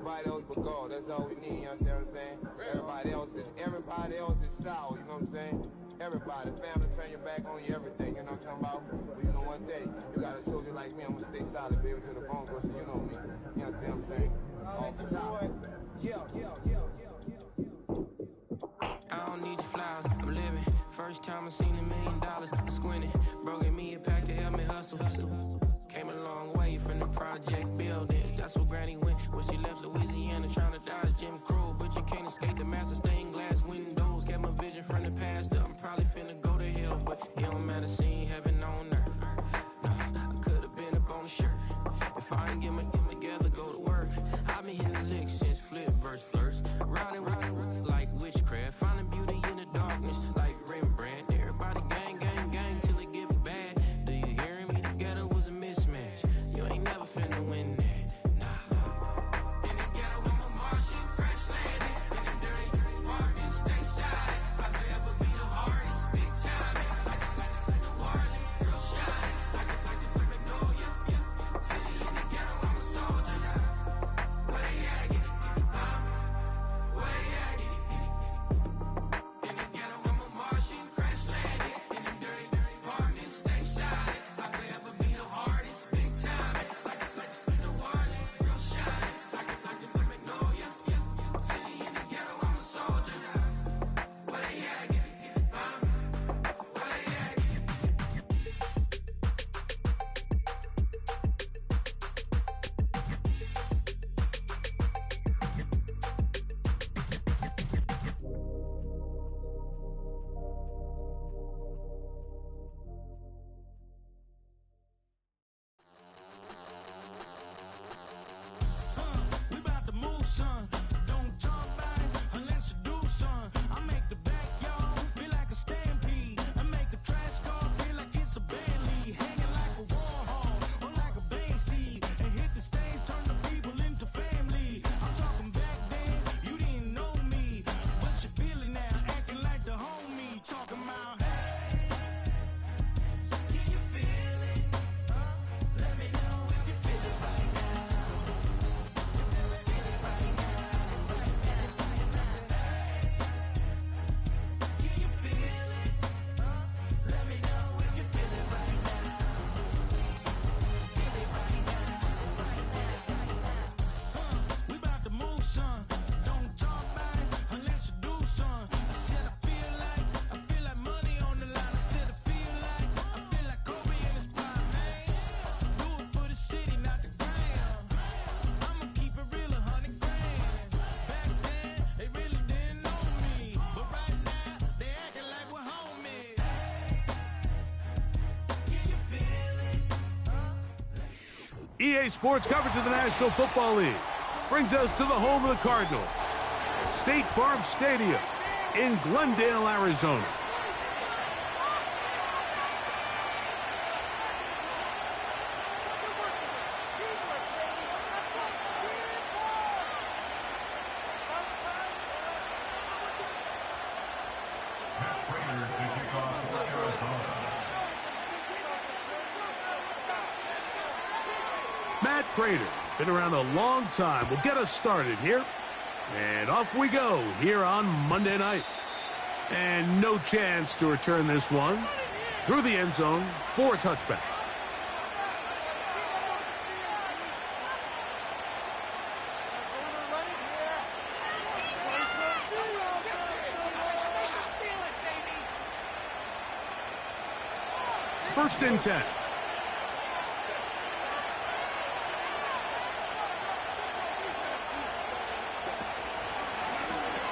nobody else but God. That's all we need, you understand what I'm saying? Everybody else is sour, you know what I'm saying? Everybody, family, turn your back on you, everything, you know what I'm talking about? But you know one day, you got a soldier like me, I'm gonna stay solid, baby, to the bone, so you know me. You understand what I'm saying? Off the top. I don't need your flowers, I'm living. First time I seen $1 million, I squinted. Bro gave me a pack to help me hustle. Came a long way from the project buildings. That's where Granny went when she left Louisiana, trying to dodge Jim Crow. But you can't escape the master stained glass windows. Got my vision from the past. I'm probably finna go to hell, but it don't matter, seeing heaven on earth. No, I could've been up on the shirt. If I ain't get my together, go to work. I've been hitting the licks since flip verse first. Riding like witchcraft, finding beauty in the darkness like Rembrandt. Everybody gang, gang, gang till it get bad. Do you hear me? Together was a mismatch. You ain't never finna win that, nah. In the ghetto, I'm a Martian, crash landing. In the dirty apartments, stay silent. I'll forever be the hardest, big time. Like the New Orleans, real shine. Like the perfect know, yeah. City in the ghetto, I'm a soldier. Where they at? Get it, where they at? Get it. In the ghetto, I'm a Martian, crash landing. In the dirty apartments, stay silent. I'll forever be the hardest, big time. Like the New Orleans, real shine. Like the perfect know, yeah. City in the ghetto, I'm a soldier. Where they at? Get it, where they at? We about to move, son. Don't talk about it unless you do, son. I make the backyard feel like a stampede. I make a trash car feel like it's a Bentley. Hanging like a war hall or like a base seed. And hit the stage, turn the people into family. I'm talking back then, you didn't know me. But you feel it now, acting like the homie. Talking about, hey, can you feel it? Let me know if you feel it right now. Can you feel it? Let me know if you feel it right now. Feel it right now. We about to move, son. Don't talk about it unless you do, son. I said I feel like money on the line. I said I feel like Kobe in his prime, man. Do it for the city, not the gram. I'ma keep it real, 100 grand. Back then, they really didn't know me. But right now, they acting like we're homies. Can you feel it? EA Sports coverage of the National Football League brings us to the home of the Cardinals, State Farm Stadium in Glendale, Arizona. Matt Prater has been around a long time. Will get us started here. And off we go here on Monday night. And no chance to return this one through the end zone for a touchback. First and 10.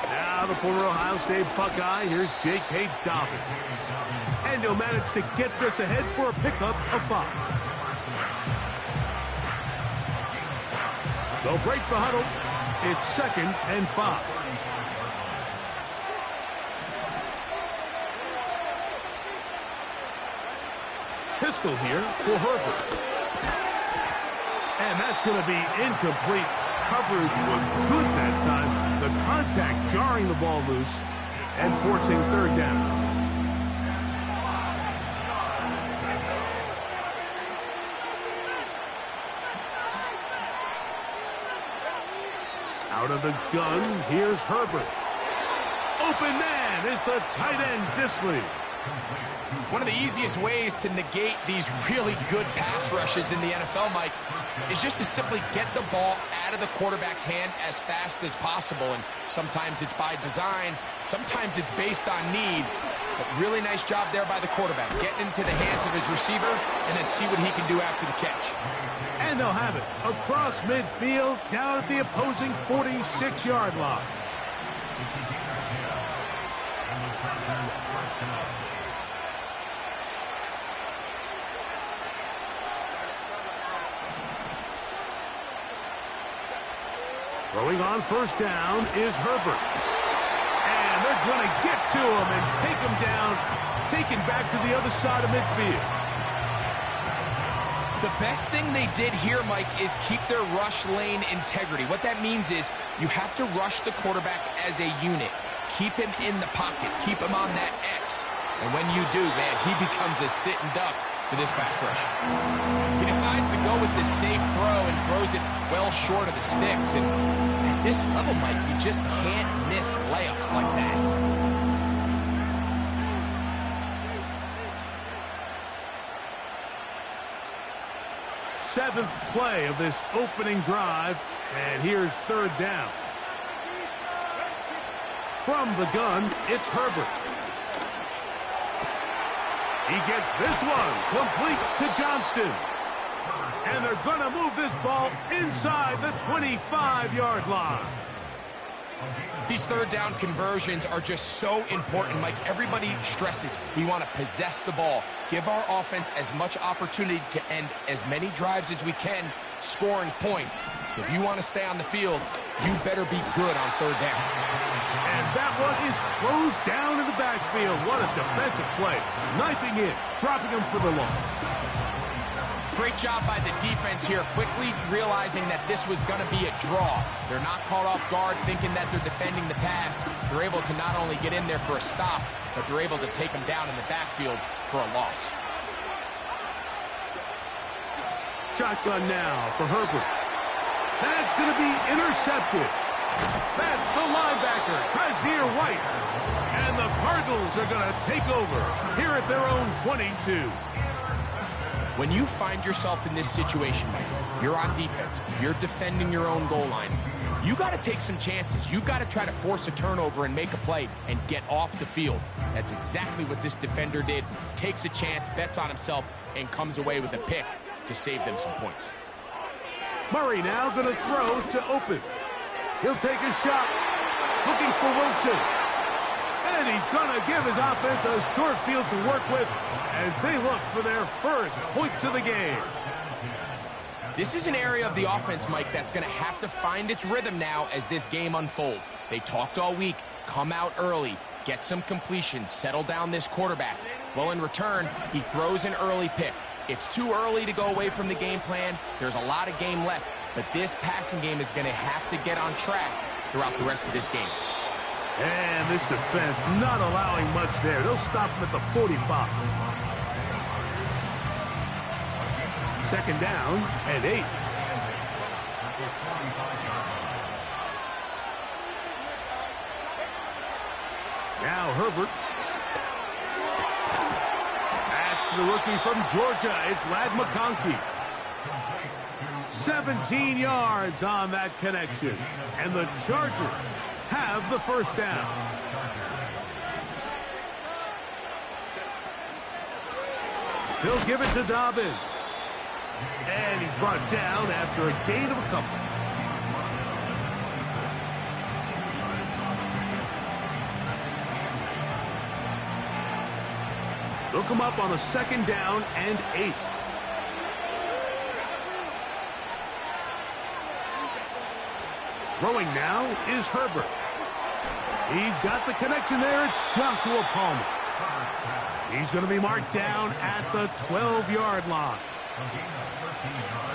Now the former Ohio State Buckeye, here's J.K. Dobbins. And he'll manage to get this ahead for a pickup of 5. They'll break the huddle. It's 2nd and 5. Pistol here for Herbert. And that's going to be incomplete. Coverage was good that time. The contact jarring the ball loose and forcing 3rd down. Out of the gun, here's Herbert. Open man is the tight end, Dissly. One of the easiest ways to negate these really good pass rushes in the NFL, Mike, is just to simply get the ball out of the quarterback's hand as fast as possible. And sometimes it's by design, sometimes it's based on need. But really nice job there by the quarterback, getting into the hands of his receiver and then see what he can do after the catch. And they'll have it across midfield, down at the opposing 46-yard line. Throwing on first down is Herbert. And they're going to get to him and take him down, taken back to the other side of midfield. The best thing they did here, Mike, is keep their rush lane integrity. What that means is you have to rush the quarterback as a unit. Keep him in the pocket. Keep him on that X. And when you do, man, he becomes a sitting duck for this pass rush. He decides to go with the safe throw and throws it well short of the sticks. And at this level, Mike, you just can't miss layups like that. Seventh play of this opening drive, and here's third down. From the gun, it's Herbert. He gets this one complete to Johnston. And they're going to move this ball inside the 25-yard line. These third down conversions are just so important, Mike. Everybody stresses we want to possess the ball, give our offense as much opportunity to end as many drives as we can, scoring points. So if you want to stay on the field, you better be good on third down. And that one is closed down in the backfield. What a defensive play. Knifing in, dropping him for the loss. Great job by the defense here, quickly realizing that this was going to be a draw. They're not caught off guard thinking that they're defending the pass. They're able to not only get in there for a stop, but they're able to take them down in the backfield for a loss. Shotgun now for Herbert. That's going to be intercepted. That's the linebacker, Kazir White. And the Cardinals are going to take over here at their own 22. When you find yourself in this situation, Mike, you're on defense, you're defending your own goal line, you got to take some chances. You've got to try to force a turnover and make a play and get off the field. That's exactly what this defender did. Takes a chance, bets on himself, and comes away with a pick to save them some points. Murray now going to throw to open. He'll take a shot, looking for Wilson. And he's going to give his offense a short field to work with as they look for their first points of the game. This is an area of the offense, Mike, that's going to have to find its rhythm now as this game unfolds. They talked all week, come out early, get some completions, settle down this quarterback. Well, in return, he throws an early pick. It's too early to go away from the game plan. There's a lot of game left, but this passing game is going to have to get on track throughout the rest of this game. And this defense not allowing much there. They'll stop him at the 45. Second down and 8. Now Herbert. That's the rookie from Georgia. It's Ladd McConkey. 17 yards on that connection. And the Chargers have the first down. He'll give it to Dobbins. And he's brought down after a gain of a couple. They'll come up on a second down and 8. Throwing now is Herbert. He's got the connection there. It's Joshua Palmer. He's going to be marked down at the 12-yard line.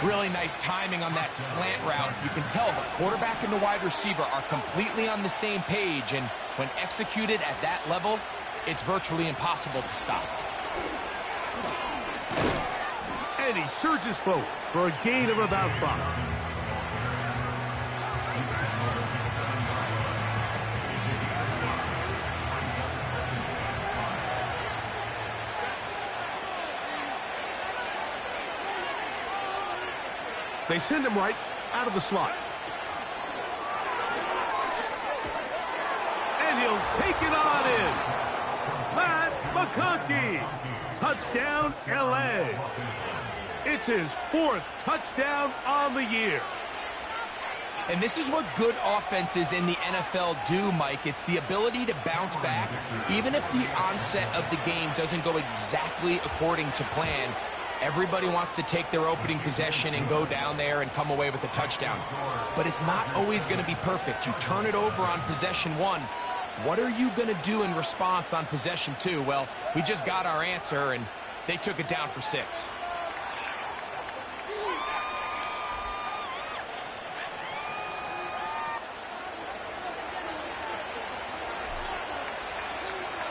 Really nice timing on that slant route. You can tell the quarterback and the wide receiver are completely on the same page, and when executed at that level, it's virtually impossible to stop. And he surges forward for a gain of about 5. They send him right out of the slot. And he'll take it on in. Matt McConkey. Touchdown, L.A. It's his 4th touchdown on the year. And this is what good offenses in the NFL do, Mike. It's the ability to bounce back, even if the onset of the game doesn't go exactly according to plan. Everybody wants to take their opening possession and go down there and come away with a touchdown. But it's not always going to be perfect. You turn it over on possession 1. What are you going to do in response on possession 2? Well, we just got our answer, and they took it down for 6.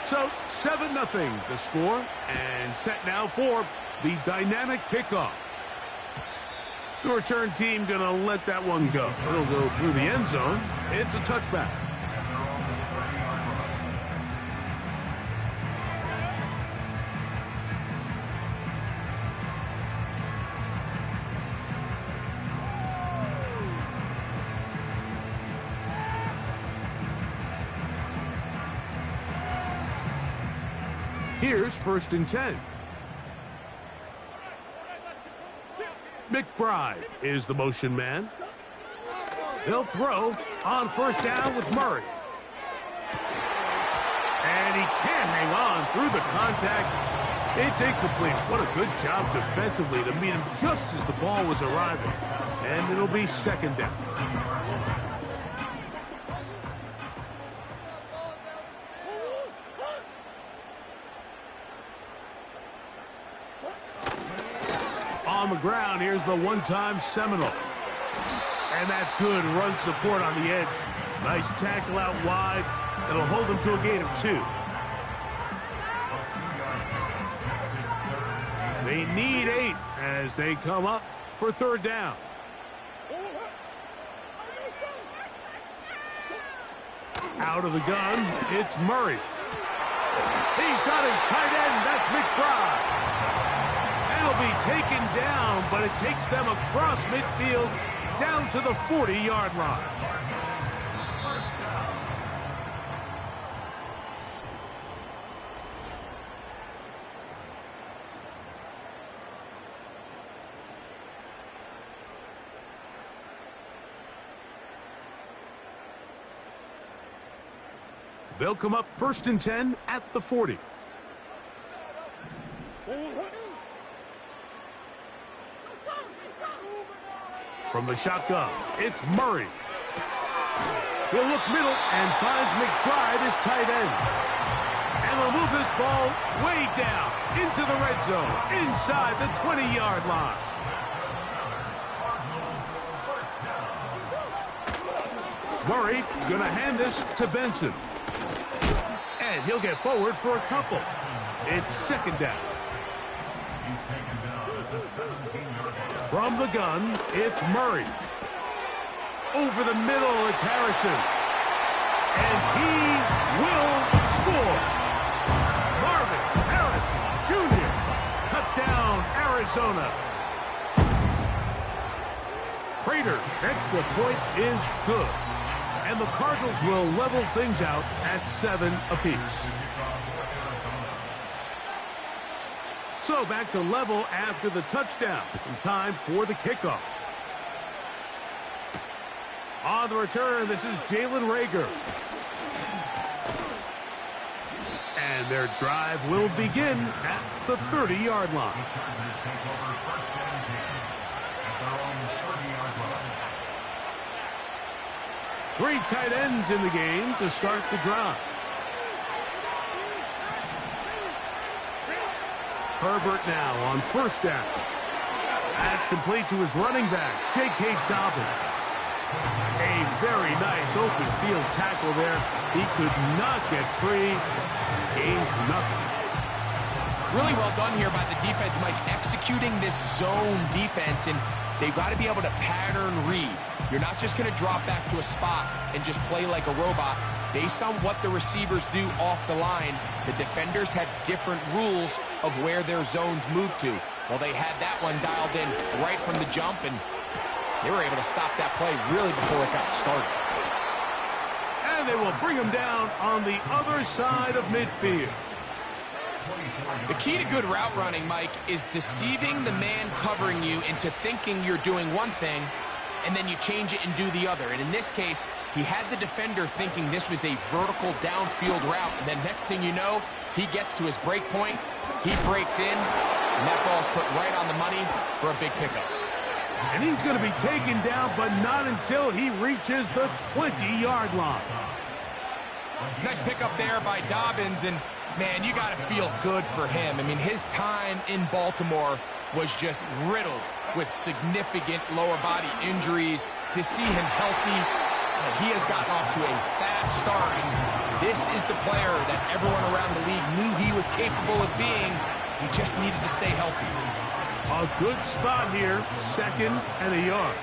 So, 7-0 the score, and set now for the dynamic kickoff. The return team going to let that one go. It'll go through the end zone. It's a touchback. Here's 1st and 10. McBride is the motion man. They'll throw on 1st down with Murray. And he can't hang on through the contact. It's incomplete. What a good job defensively to meet him just as the ball was arriving. And it'll be 2nd down. On the ground, here's the one-time Seminole. And that's good run support on the edge. Nice tackle out wide. It'll hold them to a gain of 2. They need 8 as they come up for 3rd down. Out of the gun, it's Murray. He's got his tight end. That's McBride. Will be taken down, but it takes them across midfield down to the 40-yard line. They'll come up 1st and 10 at the 40. From the shotgun, it's Murray. He'll look middle and finds McBride as tight end. And they'll move this ball way down into the red zone, inside the 20-yard line. Murray going to hand this to Benson. And he'll get forward for a couple. It's 2nd down. From the gun, it's Murray. Over the middle, it's Harrison. And he will score. Marvin Harrison Jr. Touchdown, Arizona. Prater's extra point is good. And the Cardinals will level things out at 7 apiece. So back to level after the touchdown. In time for the kickoff. On the return, this is Jalen Reagor. And their drive will begin at the 30-yard line. Three tight ends in the game to start the drive. Herbert now on 1st down. That's complete to his running back, J.K. Dobbins. A very nice open field tackle there. He could not get free. Gains nothing. Really well done here by the defense, Mike, executing this zone defense, and they've got to be able to pattern read. You're not just going to drop back to a spot and just play like a robot. Based on what the receivers do off the line, the defenders have different rules of where their zones move to. Well, they had that one dialed in right from the jump, and They were able to stop that play really before it got started. And they will bring him down on the other side of midfield. The key to good route running, Mike, is deceiving the man covering you into thinking you're doing one thing, and then you change it and do the other. And in this case, he had the defender thinking this was a vertical downfield route, and then next thing you know, he gets to his break point, he breaks in, and that ball's put right on the money for a big pickup. And he's going to be taken down, but not until he reaches the 20-yard line. Nice pickup there by Dobbins, and man, you got to feel good for him. I mean, his time in Baltimore was just riddled with significant lower body injuries. To see him healthy, and he has gotten off to a fast start. And this is the player that everyone around the league knew he was capable of being. He just needed to stay healthy. A good spot here, 2nd and a yard.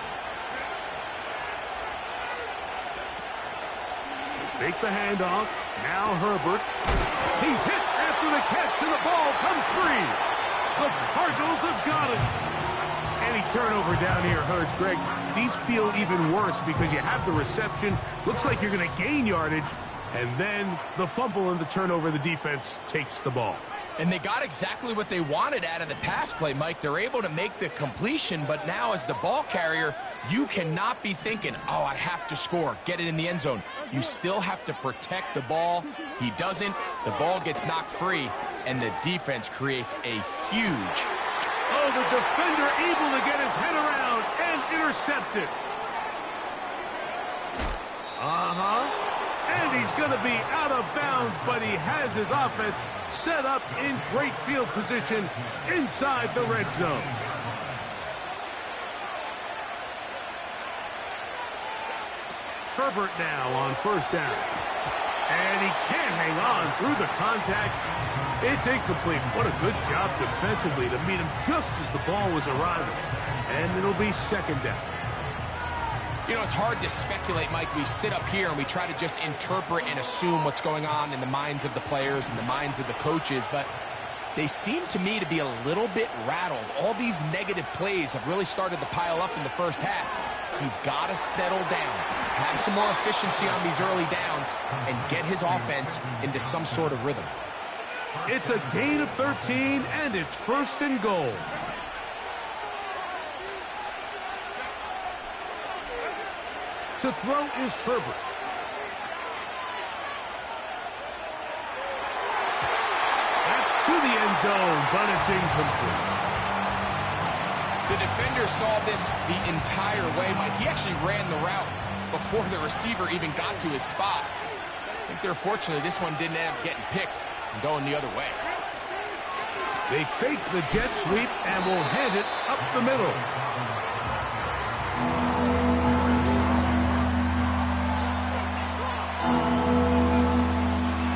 Fake the handoff. Now Herbert. He's hit after the catch, and the ball comes free. The Cardinals have got it. Any turnover down here hurts, Greg. These feel even worse because you have the reception. Looks like you're going to gain yardage. And then the fumble and the turnover, the defense takes the ball. And they got exactly what they wanted out of the pass play, Mike. They're able to make the completion, but now as the ball carrier, you cannot be thinking, oh, I have to score, get it in the end zone. You still have to protect the ball. He doesn't. The ball gets knocked free, and the defense creates a huge... Oh, the defender able to get his head around and intercept it. And he's going to be out of bounds, but he has his offense set up in great field position inside the red zone. Herbert now on 1st down. And he can't hang on through the contact. It's incomplete. What a good job defensively to meet him just as the ball was arriving. And it'll be 2nd down. You know, it's hard to speculate, Mike. We sit up here and we try to just interpret and assume what's going on in the minds of the players and the minds of the coaches, but they seem to me to be a little bit rattled. All these negative plays have really started to pile up in the first half. He's got to settle down, have some more efficiency on these early downs, and get his offense into some sort of rhythm. It's a gain of 13, and it's 1st and goal. To throw is Herbert. That's to the end zone, but it's incomplete. The defender saw this the entire way, Mike. He actually ran the route before the receiver even got to his spot. I think they're fortunate this one didn't end up getting picked and going the other way. They fake the jet sweep and will hand it up the middle.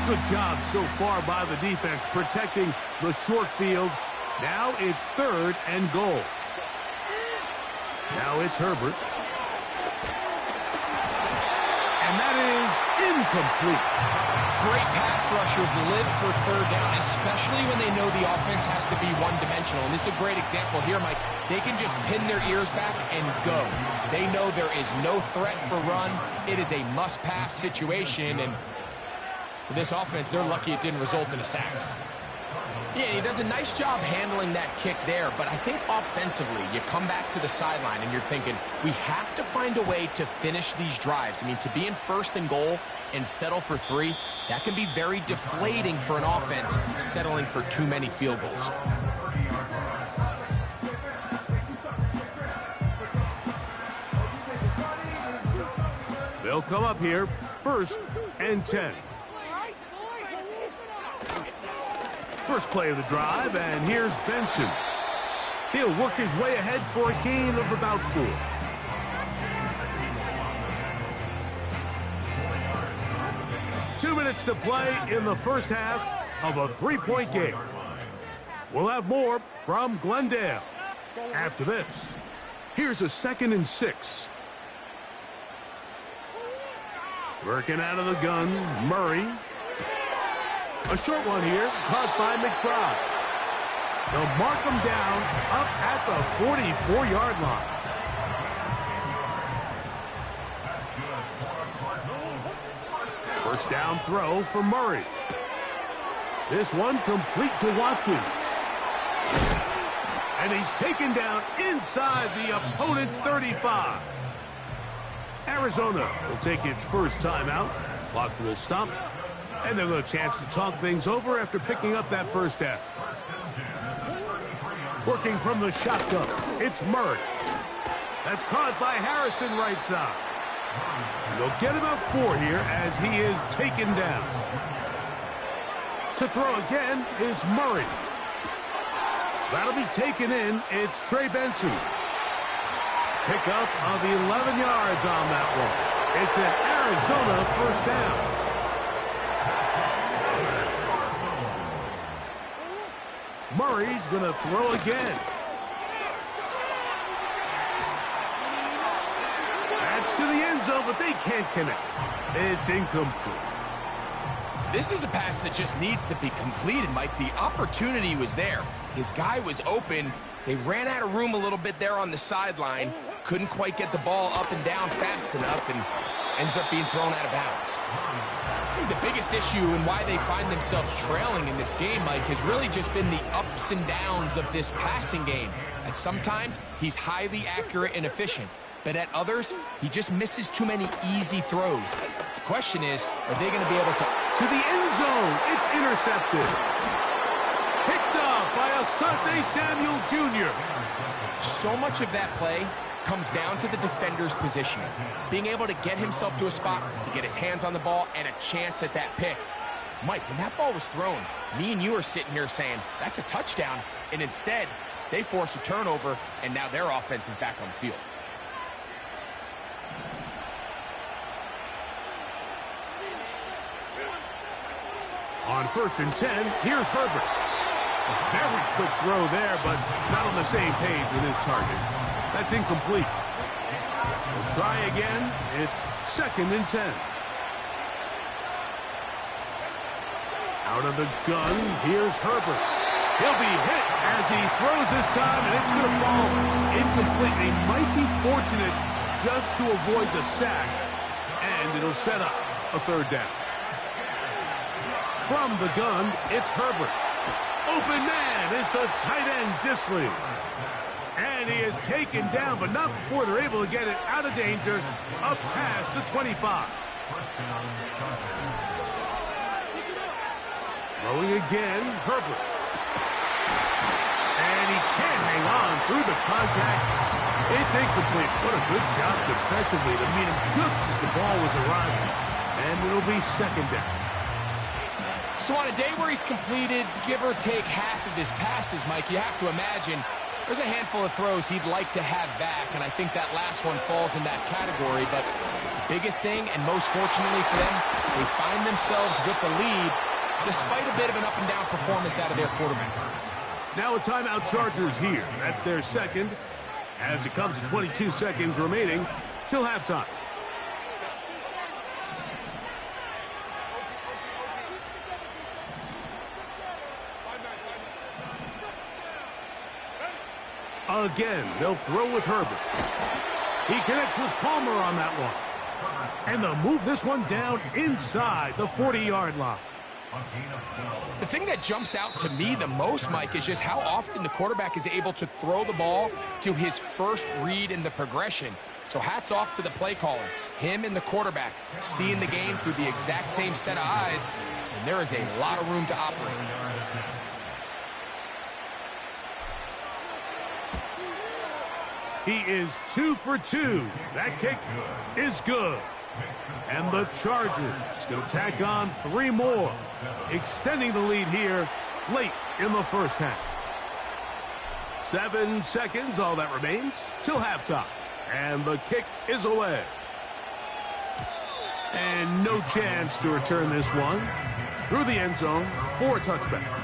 Good job so far by the defense protecting the short field. Now it's 3rd and goal. Now it's Herbert. And that is incomplete. Great pass rushers live for 3rd down, especially when they know the offense has to be one-dimensional. And this is a great example here, Mike. They can just pin their ears back and go. They know there is no threat for run. It is a must-pass situation, and for this offense, they're lucky it didn't result in a sack. Yeah, he does a nice job handling that kick there, but I think offensively, you come back to the sideline and you're thinking, we have to find a way to finish these drives. I mean, to be in 1st and goal and settle for 3, that can be very deflating for an offense settling for too many field goals. They'll come up here, 1st and 10. First play of the drive, and here's Benson. He'll work his way ahead for a gain of about 4. Two minutes to play in the first half of a 3-point game. We'll have more from Glendale after this. Here's a 2nd and 6. Working out of the gun, Murray. A short one here, caught by McBride. They'll mark him down up at the 44-yard line. First down throw for Murray. This one complete to Watkins. And he's taken down inside the opponent's 35. Arizona will take its first timeout. Clock will stop. And they'll have a chance to talk things over after picking up that first down. Working from the shotgun, it's Murray. That's caught by Harrison right side. And they'll get about 4 here as he is taken down. To throw again is Murray. That'll be taken in. It's Trey Benson. Pickup of 11 yards on that one. It's an Arizona first down. Murray's going to throw again. That's to the end zone, but they can't connect. It's incomplete. This is a pass that just needs to be completed, Mike. The opportunity was there. His guy was open. They ran out of room a little bit there on the sideline. Couldn't quite get the ball up and down fast enough and ends up being thrown out of bounds. I think the biggest issue and why they find themselves trailing in this game, Mike, has really just been the ups and downs of this passing game. And sometimes he's highly accurate and efficient, but at others, he just misses too many easy throws. The question is, are they going to be able to the end zone? It's intercepted. Picked off by Asante Samuel Jr. So much of that play comes down to the defender's positioning, being able to get himself to a spot, to get his hands on the ball, and a chance at that pick. Mike, when that ball was thrown, me and you are sitting here saying, that's a touchdown, and instead, they force a turnover, and now their offense is back on the field. On 1st and 10, here's Herbert. A very quick throw there, but not on the same page with his target. That's incomplete. We'll try again. It's 2nd and 10. Out of the gun, here's Herbert. He'll be hit as he throws this time, and it's going to fall incomplete. He might be fortunate just to avoid the sack, and it'll set up a 3rd down. From the gun, it's Herbert. Open man is the tight end, Dissly. And he is taken down, but not before they're able to get it out of danger, up past the 25. Throwing again, Herbert. And he can't hang on through the contact. It's incomplete. What a good job defensively to meet him just as the ball was arriving. And it'll be 2nd down. So on a day where he's completed, give or take half of his passes, Mike, you have to imagine there's a handful of throws he'd like to have back, and I think that last one falls in that category. But the biggest thing, and most fortunately for them, they find themselves with the lead despite a bit of an up-and-down performance out of their quarterback. Now a timeout Chargers here. That's their 2nd, as it comes to 22 seconds remaining till halftime. Again, they'll throw with Herbert. He connects with Palmer on that one. And they'll move this one down inside the 40-yard line. The thing that jumps out to me the most, Mike, is just how often the quarterback is able to throw the ball to his first read in the progression. So hats off to the play caller. Him and the quarterback seeing the game through the exact same set of eyes, and there is a lot of room to operate. He is 2 for 2. That kick is good. And the Chargers going to tack on 3 more, extending the lead here late in the first half. 7 seconds, all that remains, till halftime. And the kick is away. And no chance to return this one through the end zone for a touchback.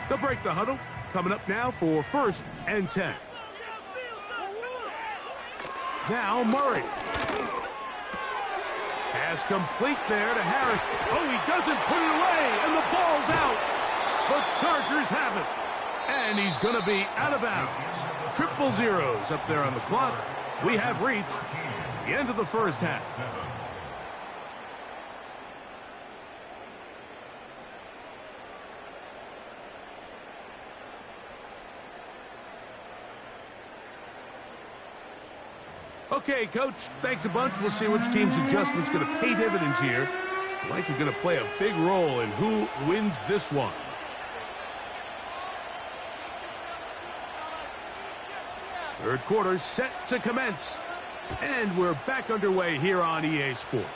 They'll break the huddle. Coming up now for 1st and 10. Now Murray. Pass complete there to Harris. Oh, he doesn't put it away, and the ball's out. The Chargers have it. And he's going to be out of bounds. 000 up there on the clock. we have reached the end of the first half. Okay, Coach, thanks a bunch. We'll see which team's adjustment's going to pay dividends here. I think we're going to play a big role in who wins this one. Third quarter set to commence. And we're back underway here on EA Sports.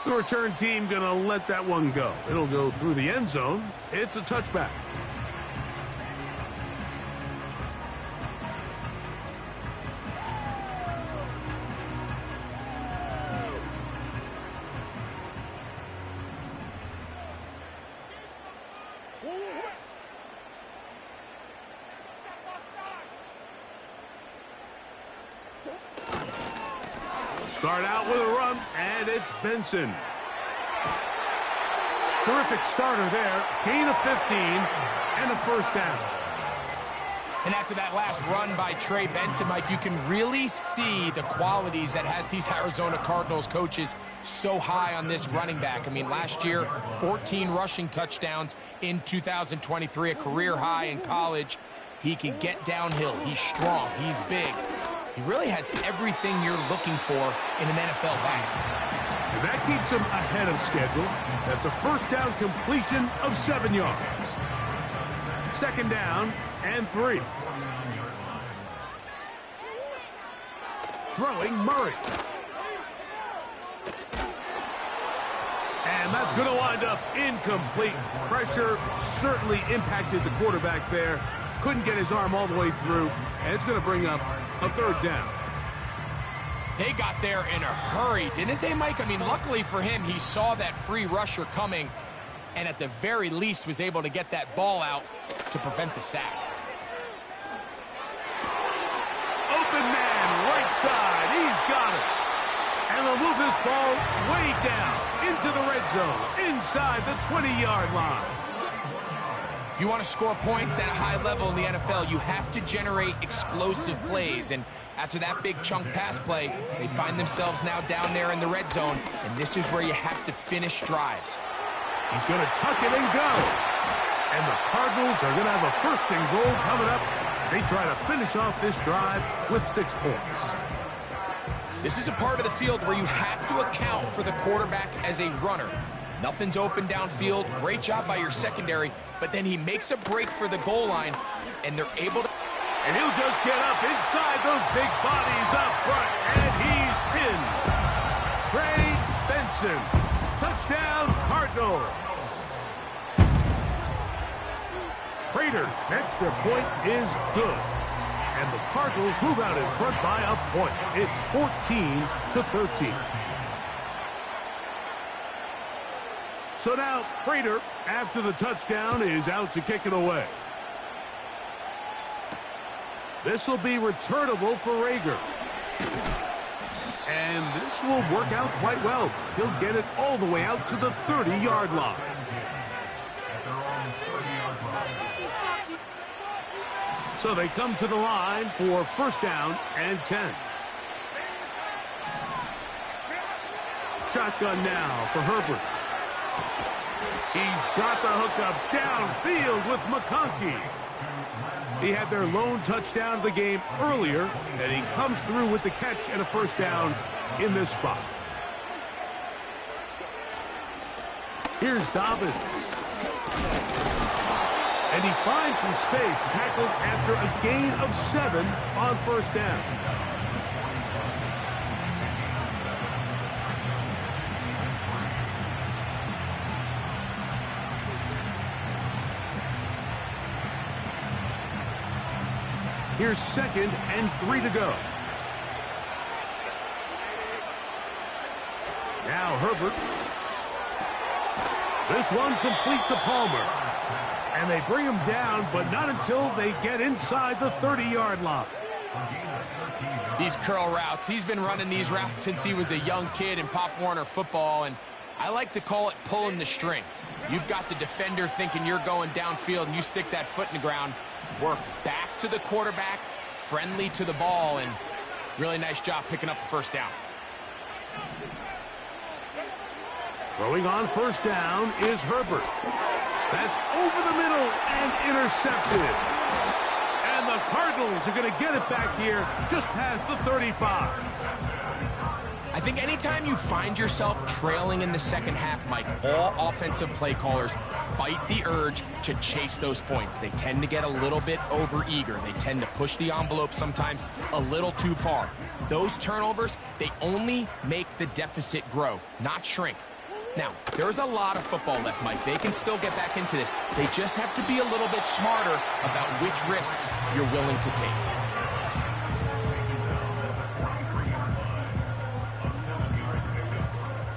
The return team going to let that one go. It'll go through the end zone. It's a touchback. Start out with a run, and it's Benson. Terrific starter there. Gain of 15 and a first down. And after that last run by Trey Benson, Mike, you can really see the qualities that has these Arizona Cardinals coaches so high on this running back. I mean, last year, 14 rushing touchdowns in 2023, a career high in college. He can get downhill. He's strong. He's big. He really has everything you're looking for in an NFL back. And that keeps him ahead of schedule. That's a first down completion of 7 yards. Second down and 3. Throwing Murray. And that's going to wind up incomplete. Pressure certainly impacted the quarterback there. Couldn't get his arm all the way through. And it's going to bring up a third down. They got there in a hurry, didn't they, Mike? I mean, luckily for him, he saw that free rusher coming and at the very least was able to get that ball out to prevent the sack. Open man, right side. He's got it. And they'll move this ball way down into the red zone, inside the 20-yard line. If you want to score points at a high level in the NFL, you have to generate explosive plays. And after that big chunk pass play, they find themselves now down there in the red zone. And this is where you have to finish drives. He's going to tuck it and go. And the Cardinals are going to have a first and goal coming up. They try to finish off this drive with 6 points. This is a part of the field where you have to account for the quarterback as a runner. Nothing's open downfield. Great job by your secondary. But then he makes a break for the goal line, and they're able to... And he'll just get up inside those big bodies up front, and he's in. Trey Benson. Touchdown, Cardinals. Prater's extra point is good. And the Cardinals move out in front by a point. It's 14-13. So now, Prater, after the touchdown, is out to kick it away. This will be returnable for Rager. And this will work out quite well. He'll get it all the way out to the 30-yard line. So they come to the line for first down and 10. Shotgun now for Herbert. He's got the hookup downfield with McConkey. He had their lone touchdown of the game earlier, and he comes through with the catch and a first down in this spot. Here's Dobbins. And he finds some space, tackled after a gain of 7 on first down. Here's 2nd and 3 to go. Now Herbert. This one complete to Palmer. And they bring him down, but not until they get inside the 30-yard line. These curl routes, he's been running these routes since he was a young kid in Pop Warner football, and I like to call it pulling the string. You've got the defender thinking you're going downfield, and you stick that foot in the ground, work back to the quarterback, friendly to the ball, and really nice job picking up the first down. Throwing on first down is Herbert. That's over the middle and intercepted. And the Cardinals are going to get it back here just past the 35. I think anytime you find yourself trailing in the second half, Mike, all offensive play callers fight the urge to chase those points. They tend to get a little bit overeager. They tend to push the envelope sometimes a little too far. Those turnovers, they only make the deficit grow, not shrink. Now, there's a lot of football left, Mike. They can still get back into this. They just have to be a little bit smarter about which risks you're willing to take.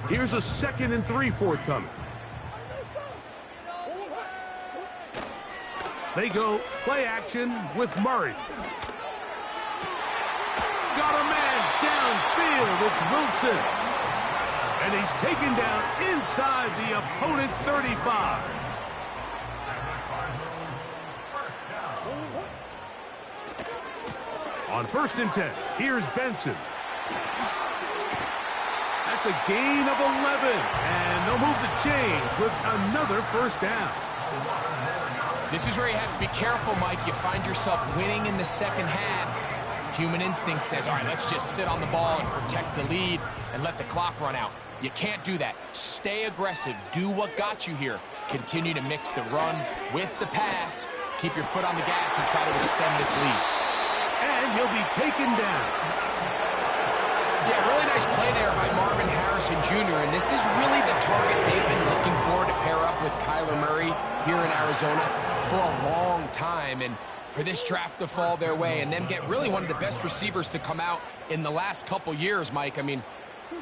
Here's a 2nd and 3 forthcoming. They go play action with Murray. Got a man downfield. It's Wilson. And he's taken down inside the opponent's 35. On 1st and 10, here's Benson. That's a gain of 11, and they'll move the chains with another first down. This is where you have to be careful, Mike. You find yourself winning in the second half. Human instinct says, all right, let's just sit on the ball and protect the lead and let the clock run out. You can't do that. Stay aggressive. Do what got you here. Continue to mix the run with the pass. Keep your foot on the gas and try to extend this lead. And he'll be taken down. Yeah, really nice play there by Marvin Harrison Jr., and this is really the target they've been looking for to pair up with Kyler Murray here in Arizona for a long time, and for this draft to fall their way and them get really one of the best receivers to come out in the last couple years, Mike. I mean,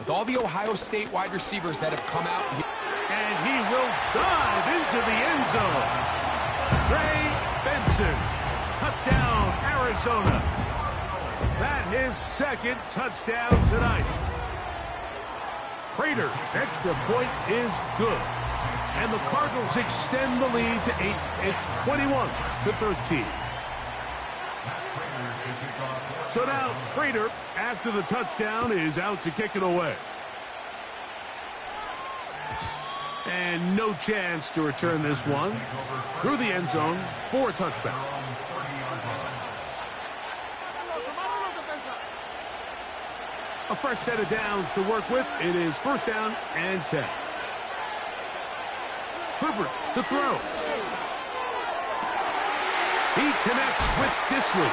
with all the Ohio State wide receivers that have come out here. And he will dive into the end zone. Trey Benson, touchdown, Arizona. That his 2nd touchdown tonight. Prater, extra point is good. And the Cardinals extend the lead to 8. It's 21-13. So now, Prater, after the touchdown, is out to kick it away. And no chance to return this one. Through the end zone for a touchback. A fresh set of downs to work with. It is 1st down and 10. Herbert to throw. He connects with Disley.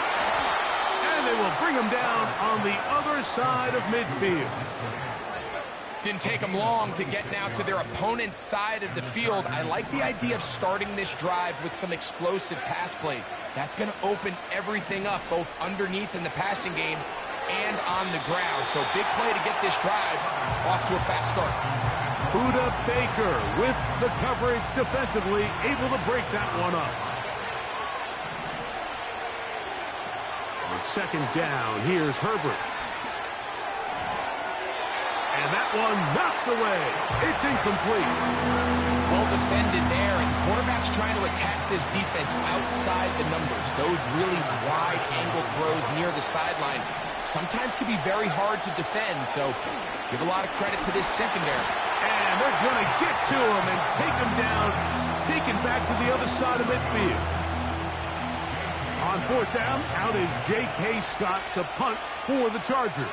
And they will bring him down on the other side of midfield. Didn't take them long to get now to their opponent's side of the field. I like the idea of starting this drive with some explosive pass plays. That's going to open everything up, both underneath in the passing game and on the ground. So big play to get this drive off to a fast start. Budda Baker with the coverage defensively, able to break that one up. On 2nd down, here's Herbert. And that one knocked away. It's incomplete. Well defended there, and the quarterback's trying to attack this defense outside the numbers. Those really wide angle throws near the sideline sometimes can be very hard to defend, so give a lot of credit to this secondary. And they're going to get to him and take him down, taken back to the other side of midfield. On 4th down, out is J.K. Scott to punt for the Chargers.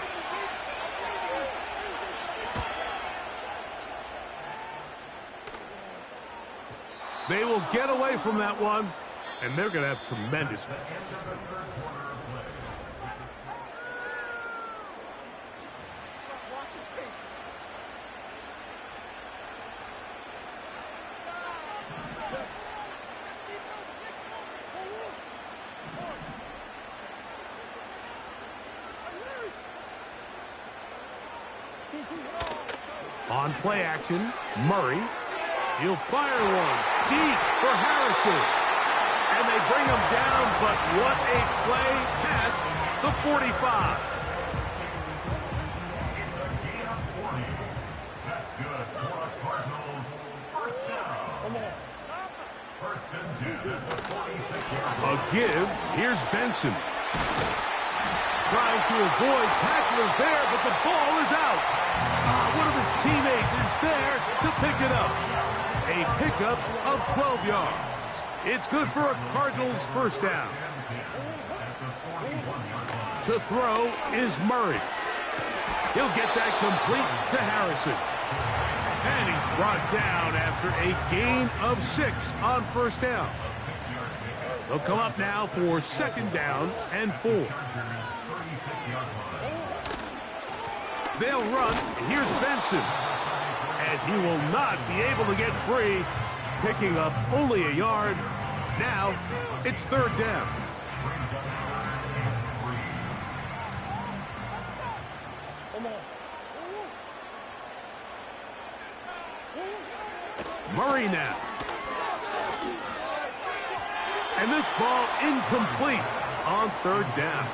They will get away from that one, and they're going to have tremendous. On play action, Murray. He'll fire one deep for Harrison. And they bring him down, but what a play past the 45. That's good for the Cardinals. First down. First and 10 at the 46-yard line. A give. Here's Benson. trying to avoid tacklers there, but the ball is out. One of his teammates is there to pick it up. A pickup of 12 yards. It's good for a Cardinals first down. To throw is Murray. He'll get that complete to Harrison. And he's brought down after a gain of 6 on first down. They'll come up now for second down and 4. They'll run. Here's Benson. And he will not be able to get free, picking up only a yard. Now it's third down. Murray now. And this ball incomplete on third down.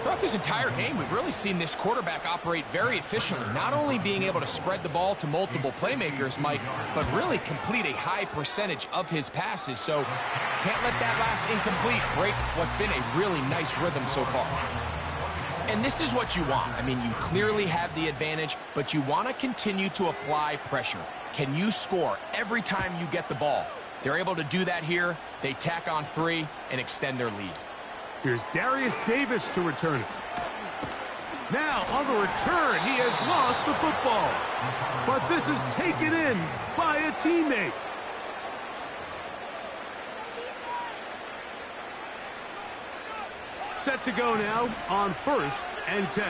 Throughout this entire game, we've really seen this quarterback operate very efficiently, not only being able to spread the ball to multiple playmakers, Mike, but really complete a high percentage of his passes. So can't let that last incomplete break what's been a really nice rhythm so far. And this is what you want. I mean, you clearly have the advantage, but you want to continue to apply pressure. Can you score every time you get the ball? They're able to do that here. They tack on 3 and extend their lead. Here's Darius Davis to return it. Now, on the return, he has lost the football. But this is taken in by a teammate. Set to go now on first and 10.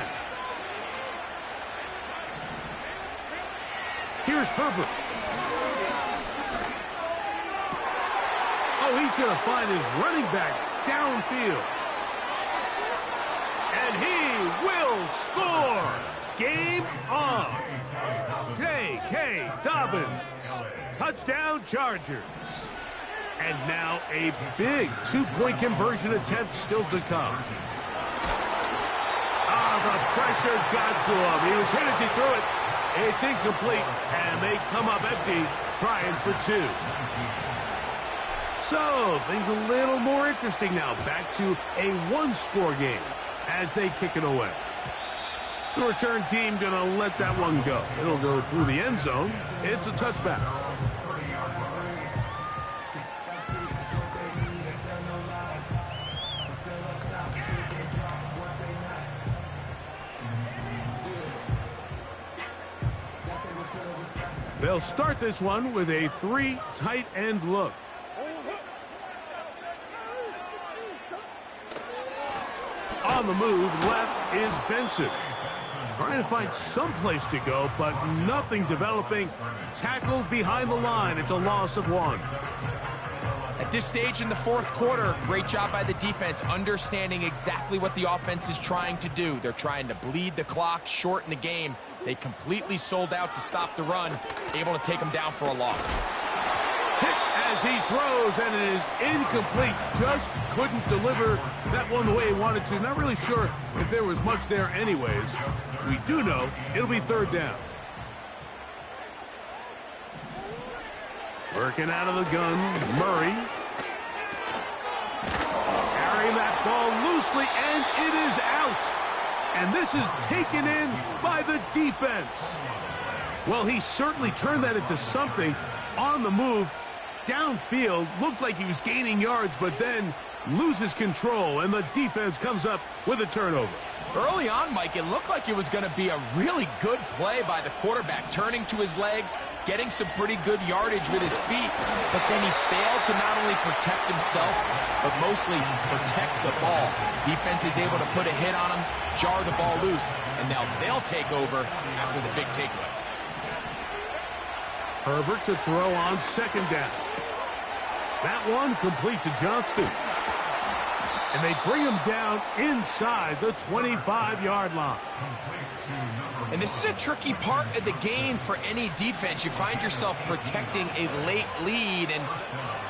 Here's Herbert. Oh, he's going to find his running back downfield. And he will score. Game on. J.K. Dobbins. Touchdown Chargers. And now a big two-point conversion attempt still to come. The pressure got to him. He was hit as he threw it. It's incomplete, and they come up empty, trying for 2. So, things a little more interesting now. Back to a one-score game as they kick it away. The return team going to let that one go. It'll go through the end zone. It's a touchback. They'll start this one with a 3 tight end look. On the move, left is Benson. Trying to find some place to go, but nothing developing. Tackled behind the line. It's a loss of 1. At this stage in the fourth quarter, great job by the defense, understanding exactly what the offense is trying to do. They're trying to bleed the clock, shorten the game. They completely sold out to stop the run, able to take them down for a loss. Hit as he throws, and it is incomplete. Just couldn't deliver that one the way he wanted to. Not really sure if there was much there anyways. We do know it'll be third down. Working out of the gun, Murray. Carrying that ball loosely, and it is out. And this is taken in by the defense. Well, he certainly turned that into something on the move. Downfield, looked like he was gaining yards, but then loses control, and the defense comes up with a turnover. Early on, Mike, it looked like it was going to be a really good play by the quarterback, turning to his legs, getting some pretty good yardage with his feet, but then he failed to not only protect himself, but mostly protect the ball. Defense is able to put a hit on him, jar the ball loose, and now they'll take over after the big takeaway. Herbert to throw on second down. That one complete to Johnston. And they bring him down inside the 25-yard line. And this is a tricky part of the game for any defense. You find yourself protecting a late lead, and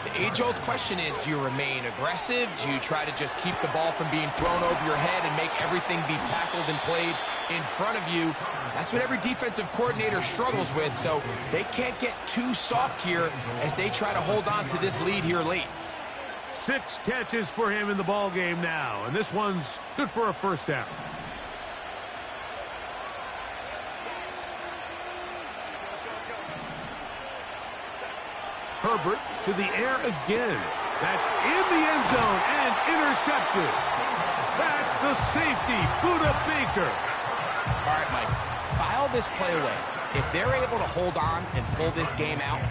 the age-old question is, do you remain aggressive? Do you try to just keep the ball from being thrown over your head and make everything be tackled and played in front of you? That's what every defensive coordinator struggles with, so they can't get too soft here as they try to hold on to this lead here late. 6 catches for him in the ball game now, and this one's good for a first down. Herbert to the air again. That's in the end zone and intercepted. That's the safety, Budda Baker. All right, Mike, file this play away. If they're able to hold on and pull this game out,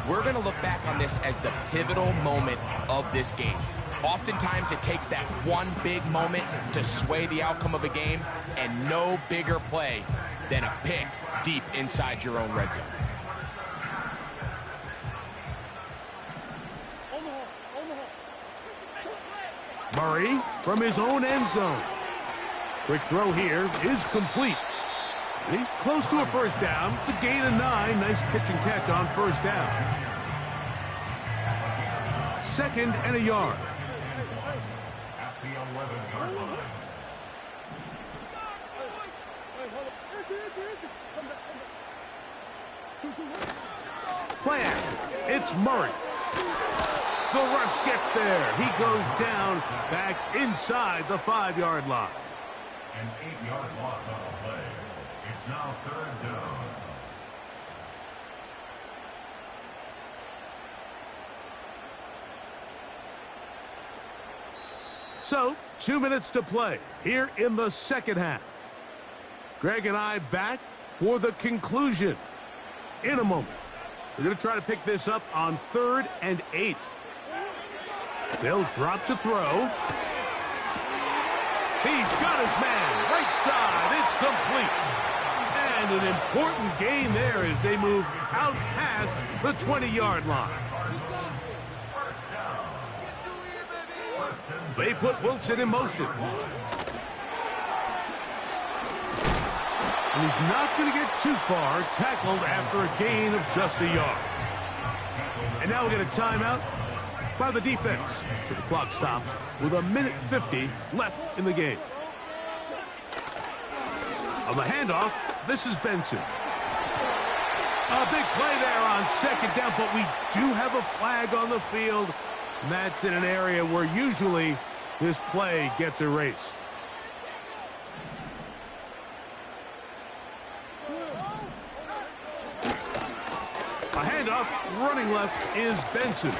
we're going to look back on this as the pivotal moment of this game. Oftentimes, it takes that one big moment to sway the outcome of a game, and no bigger play than a pick deep inside your own red zone. Murray from his own end zone. Quick throw here is complete. And he's close to a first down. It's a gain of 9. Nice pitch and catch on first down. 2nd and a yard. At the 11-yard line. Plan. It's Murray. The rush gets there. He goes down back inside the 5-yard line. An 8-yard loss on the play. It's now 3rd down. So, 2 minutes to play here in the second half. Greg and I back for the conclusion in a moment. We're going to try to pick this up on 3rd and 8. They'll drop to throw. He's got his man. Right side. It's complete. And an important gain there as they move out past the 20-yard line. They put Wilson in motion. And he's not going to get too far, tackled after a gain of just a yard. And now we get a timeout by the defense. So the clock stops with 1:50 left in the game. On the handoff, this is Benson. A big play there on 2nd down, but we do have a flag on the field. And that's in an area where usually this play gets erased. A handoff, running left is Benson.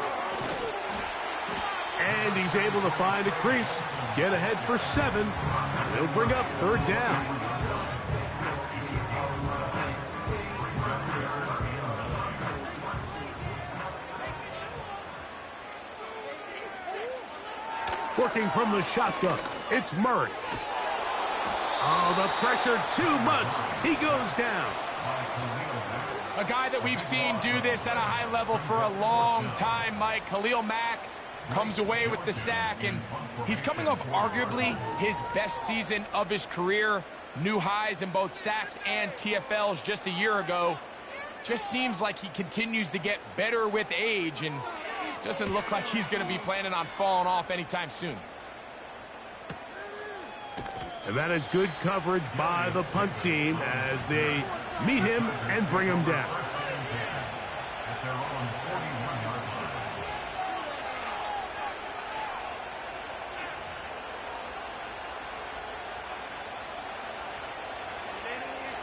And he's able to find a crease, get ahead for 7. He'll bring up 3rd down. Working from the shotgun, it's Murray. Oh, the pressure too much. He goes down. A guy that we've seen do this at a high level for a long time, Mike. Khalil Mack comes away with the sack, and he's coming off arguably his best season of his career. New highs in both sacks and TFLs just a year ago. Just seems like he continues to get better with age, and doesn't look like he's going to be planning on falling off anytime soon. And that is good coverage by the punt team as they meet him and bring him down.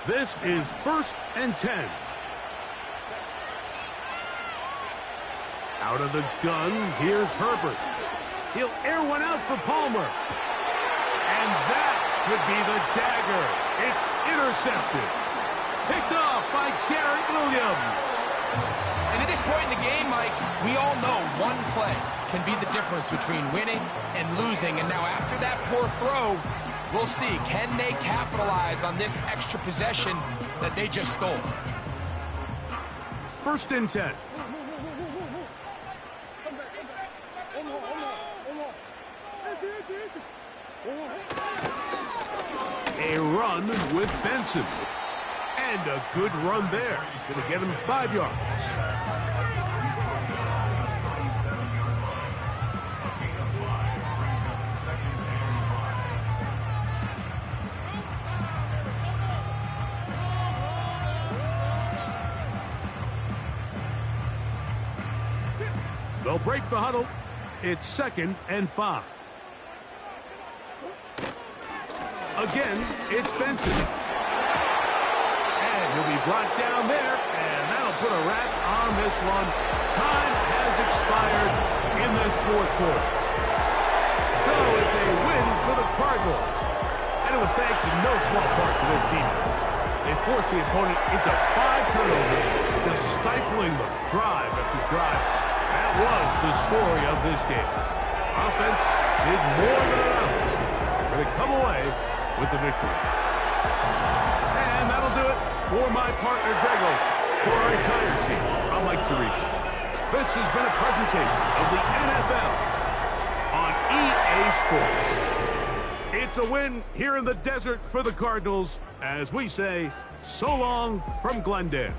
This is 1st and 10. Out of the gun, here's Herbert. He'll air one out for Palmer. And that could be the dagger. It's intercepted. Picked off by Garrett Williams. And at this point in the game, Mike, we all know one play can be the difference between winning and losing. And now after that poor throw, we'll see, can they capitalize on this extra possession that they just stole? 1st and 10. A run with Benson. And a good run there. Going to get him 5 yards. They'll break the huddle. It's 2nd and 5. Again, it's Benson. And he'll be brought down there, and that'll put a wrap on this one. Time has expired in this 4th quarter. So it's a win for the Cardinals. And it was thanks in no small part to their defense. They forced the opponent into 5 turnovers, just stifling them drive after drive. That was the story of this game. Offense did more than enough for to come away with the victory. And that'll do it for my partner, Greg Olson. For our entire team, I'm Mike Tirico. This has been a presentation of the NFL on EA Sports. It's a win here in the desert for the Cardinals as we say so long from Glendale.